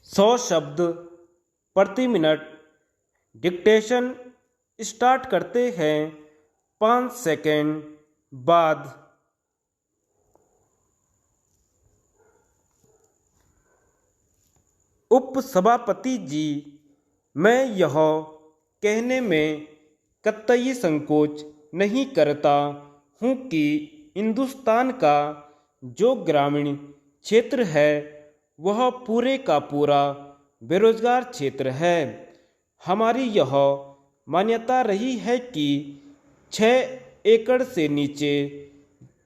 100 शब्द प्रति minute. Dictation start करते हैं 5 सेकंड बाद। उपसभापति जी, मैं यह कहने में कतई संकोच नहीं करता हूँ कि हिंदुस्तान का जो ग्रामीण क्षेत्र है वह पूरे का पूरा बेरोजगार क्षेत्र है। हमारी यह मान्यता रही है कि 6 एकड़ से नीचे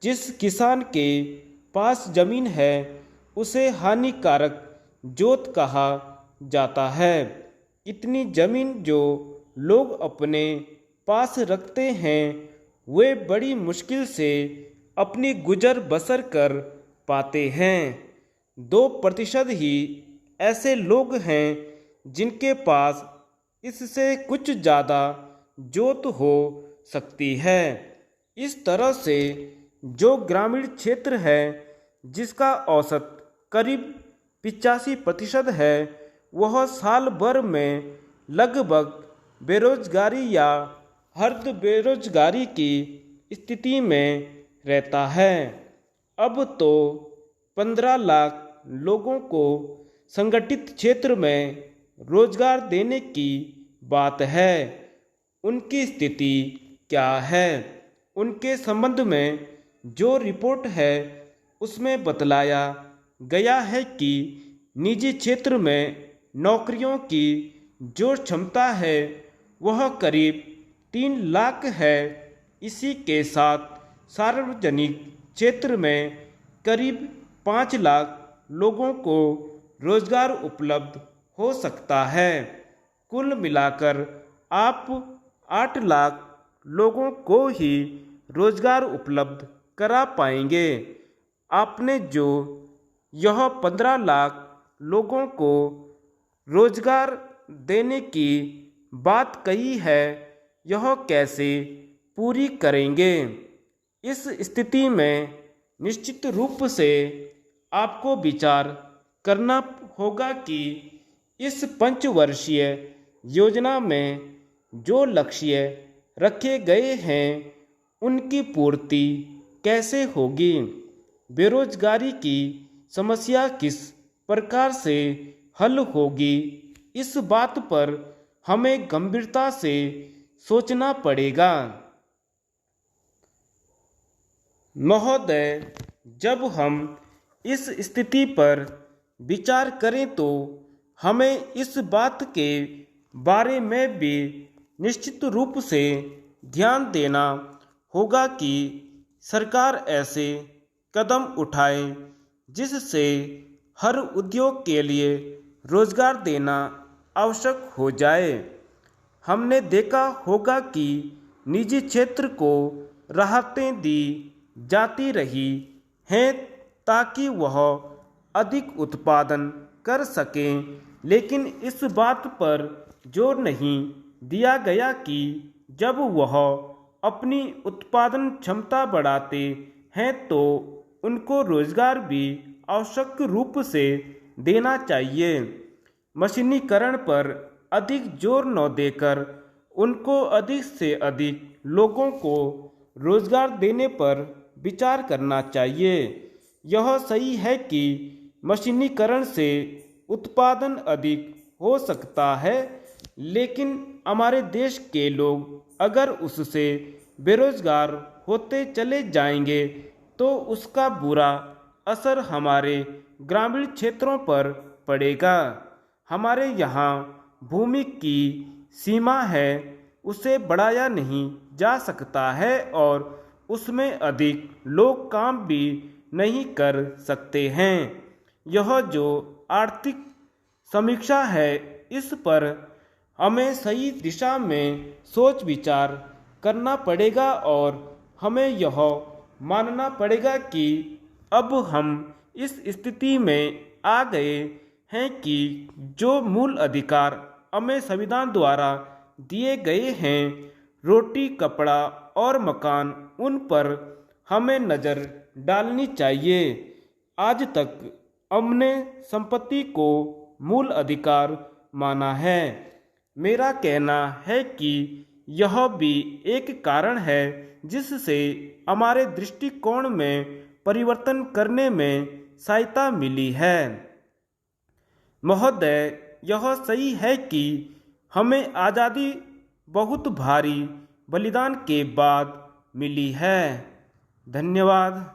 जिस किसान के पास जमीन है उसे हानिकारक जोत कहा जाता है। इतनी जमीन जो लोग अपने पास रखते हैं वे बड़ी मुश्किल से अपनी गुजर बसर कर पाते हैं। 2% ही ऐसे लोग हैं जिनके पास इससे कुछ ज़्यादा जोत हो सकती है। इस तरह से जो ग्रामीण क्षेत्र है जिसका औसत करीब 85% है वह साल भर में लगभग बेरोजगारी या अर्ध बेरोजगारी की स्थिति में रहता है। अब तो 15 लाख लोगों को संगठित क्षेत्र में रोजगार देने की बात है। उनकी स्थिति क्या है? उनके संबंध में जो रिपोर्ट है उसमें बतलाया गया है कि निजी क्षेत्र में नौकरियों की जो क्षमता है वह करीब 3 लाख है। इसी के साथ सार्वजनिक क्षेत्र में करीब 5 लाख लोगों को रोजगार उपलब्ध हो सकता है। कुल मिलाकर आप 8 लाख लोगों को ही रोजगार उपलब्ध करा पाएंगे। आपने जो यह 15 लाख लोगों को रोजगार देने की बात कही है यह कैसे पूरी करेंगे? इस स्थिति में निश्चित रूप से आपको विचार करना होगा कि इस पंचवर्षीय योजना में जो लक्ष्य रखे गए हैं उनकी पूर्ति कैसे होगी। बेरोजगारी की समस्या किस प्रकार से हल होगी, इस बात पर हमें गंभीरता से सोचना पड़ेगा। महोदय, जब हम इस स्थिति पर विचार करें तो हमें इस बात के बारे में भी निश्चित रूप से ध्यान देना होगा कि सरकार ऐसे कदम उठाए जिससे हर उद्योग के लिए रोजगार देना आवश्यक हो जाए। हमने देखा होगा कि निजी क्षेत्र को राहतें दी जाती रही हैं ताकि वह अधिक उत्पादन कर सकें, लेकिन इस बात पर जोर नहीं दिया गया कि जब वह अपनी उत्पादन क्षमता बढ़ाते हैं तो उनको रोजगार भी आवश्यक रूप से देना चाहिए। मशीनीकरण पर अधिक जोर न देकर उनको अधिक से अधिक लोगों को रोजगार देने पर विचार करना चाहिए। यह सही है कि मशीनीकरण से उत्पादन अधिक हो सकता है, लेकिन हमारे देश के लोग अगर उससे बेरोजगार होते चले जाएंगे तो उसका बुरा असर हमारे ग्रामीण क्षेत्रों पर पड़ेगा। हमारे यहाँ भूमि की सीमा है, उसे बढ़ाया नहीं जा सकता है और उसमें अधिक लोग काम भी नहीं कर सकते हैं। यह जो आर्थिक समीक्षा है इस पर हमें सही दिशा में सोच विचार करना पड़ेगा और हमें यह मानना पड़ेगा कि अब हम इस स्थिति में आ गए हैं कि जो मूल अधिकार हमें संविधान द्वारा दिए गए हैं, रोटी, कपड़ा और मकान, उन पर हमें नज़र डालनी चाहिए। आज तक हमने संपत्ति को मूल अधिकार माना है। मेरा कहना है कि यह भी एक कारण है जिससे हमारे दृष्टिकोण में परिवर्तन करने में सहायता मिली है। महोदय, यह सही है कि हमें आज़ादी बहुत भारी बलिदान के बाद मिली है। धन्यवाद।